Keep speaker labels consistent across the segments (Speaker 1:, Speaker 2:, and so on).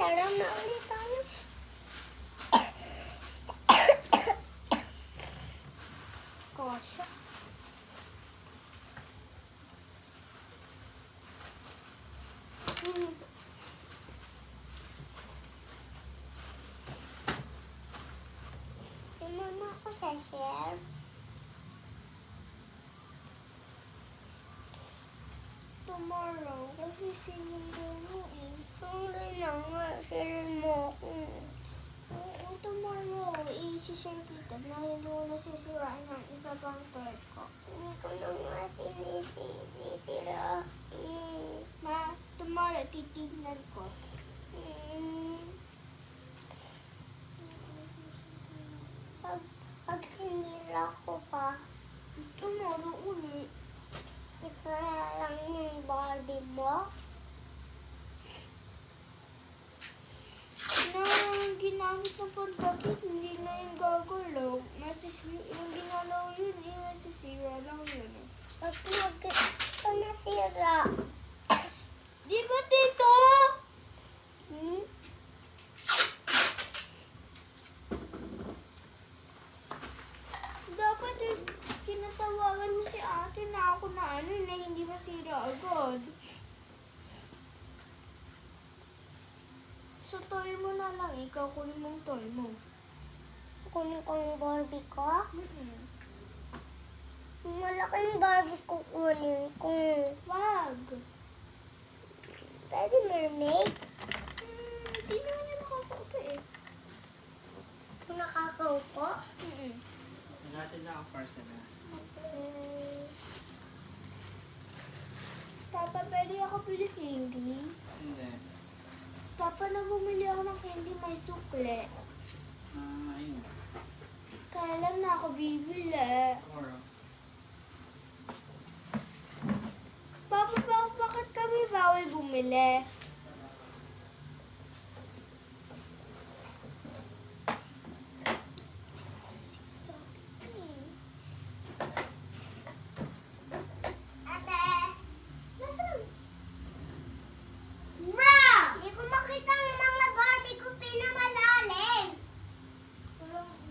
Speaker 1: laro na ulit tayo. Kasha. Mama ako sa share. Tomorrow, kasi sinira mo eh. Hindi na nga, share mo ako. Oo, tomorrow, i-share kita dahil mo nasisiraan ng isa pang toy ko. Hindi ko na nga sinisira. Ma, tomorrow, titignan ko. Pag sinira ko pa, tomorrow ulit. Ito na lang yung Barbie mo. Na ginamit ng pandakit, hindi na yung gagalaw. Yung ginalaw yun, masisira lang yun. Pag nasira. Di ba dito? Dapat kinatawagan mo si ate na ako na na hindi masira agad. So, toy mo na lang. Ikaw kunin mong toy mo. Kunin ko yung Barbie ko? Malaking Barbie ko kunin ko. Wag. Pwede mermaid? Hindi naman yung nakakaupo eh. Nakakaupo?
Speaker 2: Natin lang ang personal.
Speaker 1: Okay. Papa, pwede ako pili candy?
Speaker 2: Hindi.
Speaker 1: Papa, na bumili ako ng candy may sukle.
Speaker 2: Ayun.
Speaker 1: Kaya lang na ako bibili.
Speaker 2: Tomorrow.
Speaker 1: Papa, bakit kami bawal bumili? Ate! Nasaan? Di ko makita ang mga Barbie ko pinamalalim.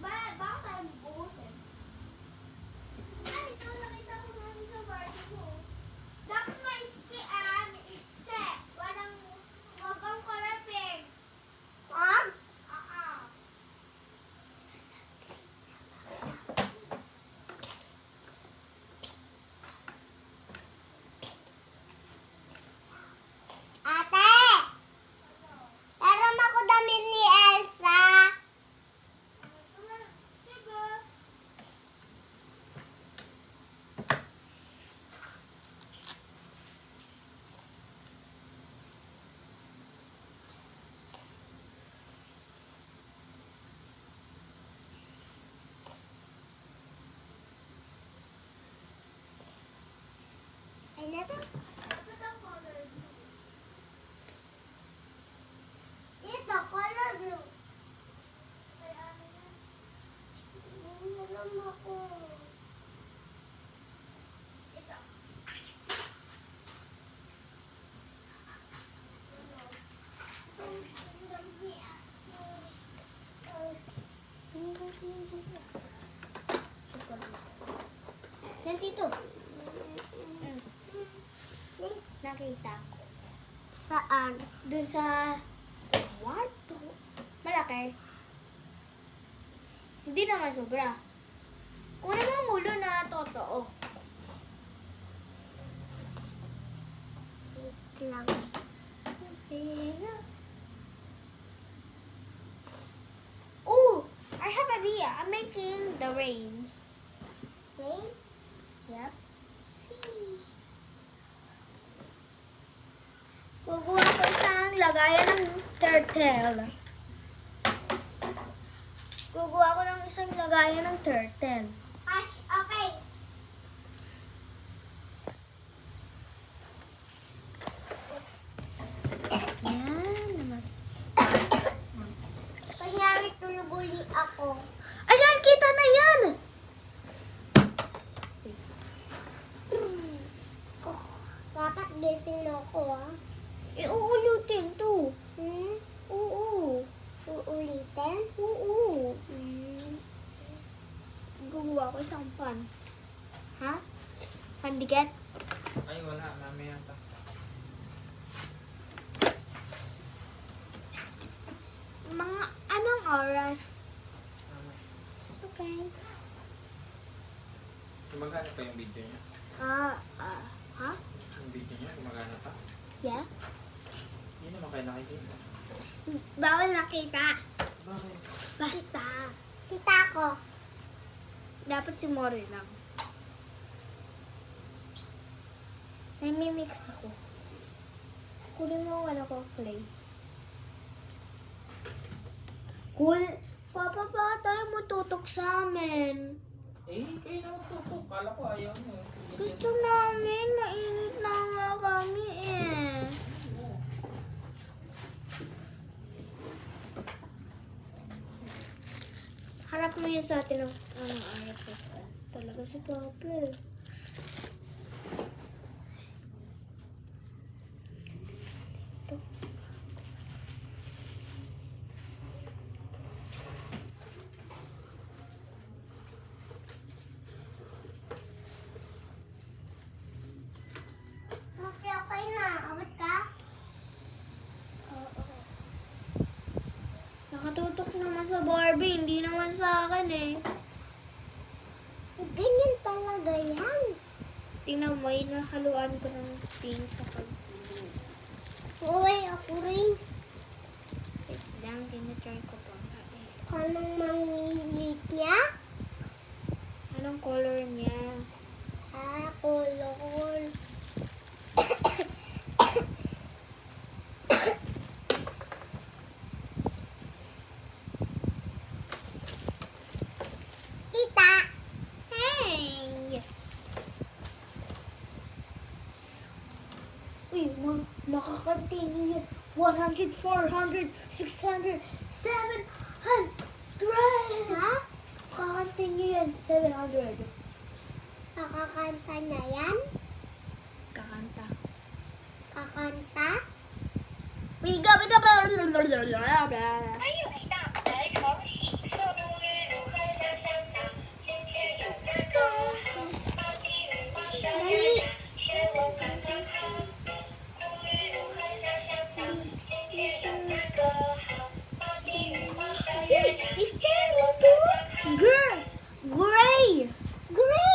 Speaker 1: Bakit tayo bukusin? Ay, ito nakita ko namin sa Barbie ko. Dapat may iske. Wag ang color pink. Wag? Ate! Meron ako damit ni Elsa. Sige. Ay, nato. Ito, color blue. Ay, ano yan? Hindi alam ako. Ito. Yan, Tito. Nakita ko. Saan? Doon sa kwarto. Malaki. Hindi naman sobra. Kunin mo ang ulo na totoo. Wait lang. Oh! I have an idea. I'm making the rain. Rain? Yep. Kukuha ko isang lagayan ng turtle. Kukuha ko ng isang lagayan ng turtle. Okay. Yan naman. Kanyari tulog uli ako. Ayan, kita na yan! Dapat gising na ako, ah. Iuulutin to. Oo. hawakan? Ha? Pandigat?
Speaker 2: Ay, wala. Mamaya pa.
Speaker 1: Mga anong oras?
Speaker 2: Tama.
Speaker 1: Okay.
Speaker 2: Gumagana pa yung video niya?
Speaker 1: Ha?
Speaker 2: Yung video niya, gumagana pa?
Speaker 1: Yeah?
Speaker 2: Hindi naman kayo nakikita.
Speaker 1: Bawal nakita.
Speaker 2: Bakit?
Speaker 1: Basta. Kita ko. Dapat si Mori lang. Nami-mix ako. Kunin mo ang ano ko, clay. Cool. Papa, ba tayo mo tutok sa amin?
Speaker 2: Eh, kayo naman tutok. Kala ko ayaw mo.
Speaker 1: Gusto namin. Mainit na nga kami eh. Harap mo yun sa atin ng harap ko. Talaga si Papa. Okay na. Abot ka? Oo. Nakatutok naman sa Barbie, hindi naman sa akin eh. Ganyan talaga yan. Tingnan mo, nahaluan ko ng pink sa pag-blue. Uy, ako rin. Wait lang, tinitry ko pa. Anong mangilit niya? Anong color niya? Color. Kita! Hey! Uy, nakaka-continue yun. 100, 400, 600, 700! Ha? Nakaka-continue yan. 700. Nakakanta na yan? Kakanta. Kakanta? We go, we go, blah, blah, blah, blah, blah, blah. Dali. It's turning to gray. Gray?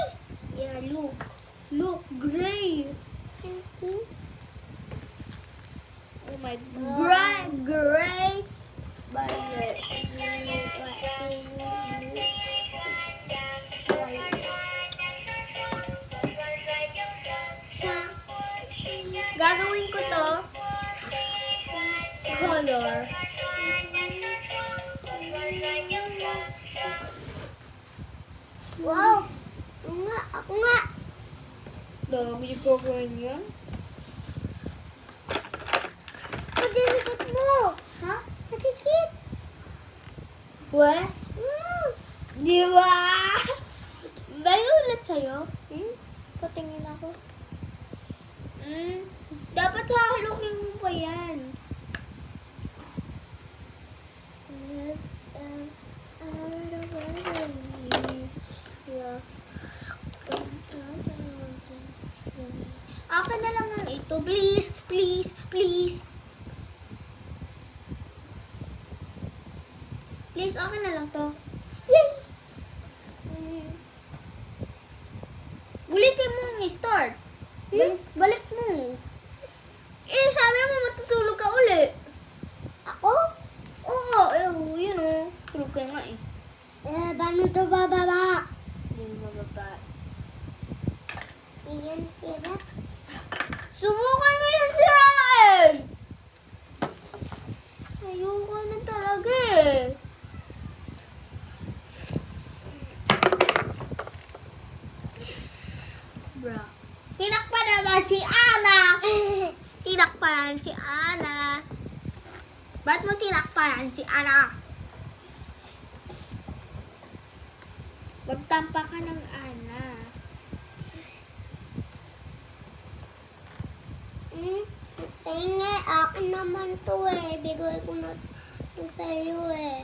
Speaker 1: Yeah, look. Look, gray. Oh my god. Gray. Gagawin ko to color. Wow! Ako nga. Dami ko ganyan. Pagdikit mo. Ha? Pagdikit. What? Di ba? Bali ulit sa'yo? Patingin ako. Dapat hahalukin mo pa yan. Yes. Akin na lang ang ito. Please, please, please. Please, akin na lang to. Yay! Ulitin mo ang start. Balik mo. Sabi mo matutulog ka uli. Ako? Oo, yun o. Tulog ka nga eh. Paano ito bababa? Hindi bababa. Iyan sira. Subukan mo yung sirain! Ayoko na talaga eh. Bro. Tinakpan naman si Ana! Tinakpan si Ana. Ba't mo tinakpan si Ana? Magtampa ka ng Ana. Tingi, akin naman to eh. Bigay ko na to sa'yo eh.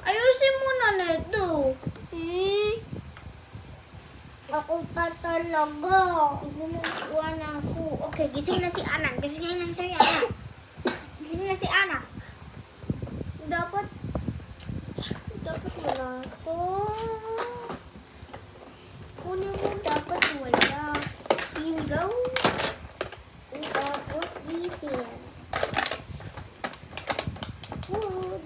Speaker 1: Ayusin mo na nito. Ako pa talaga. Ginagawa na ako. Okay, gising na si Ana. Gising na si Ana. Gising na si Ana. Dapat wala to. Kunin mo, dapat wala. Here we go. We are put these here. Good.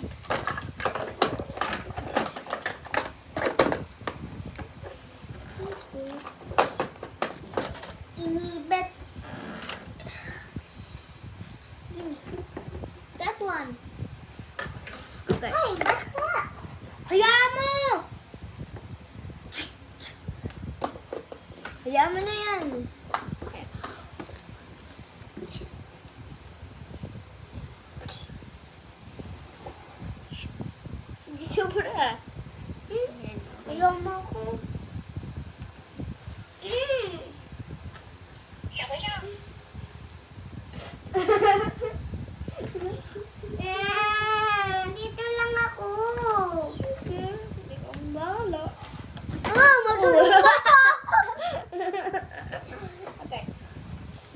Speaker 1: Okay. Inibet. That one. Okay. Ay, basta. Hayaan mo! Hayaan mo na yan. Hindi sobra. Ayaw mo ako. Ayaw.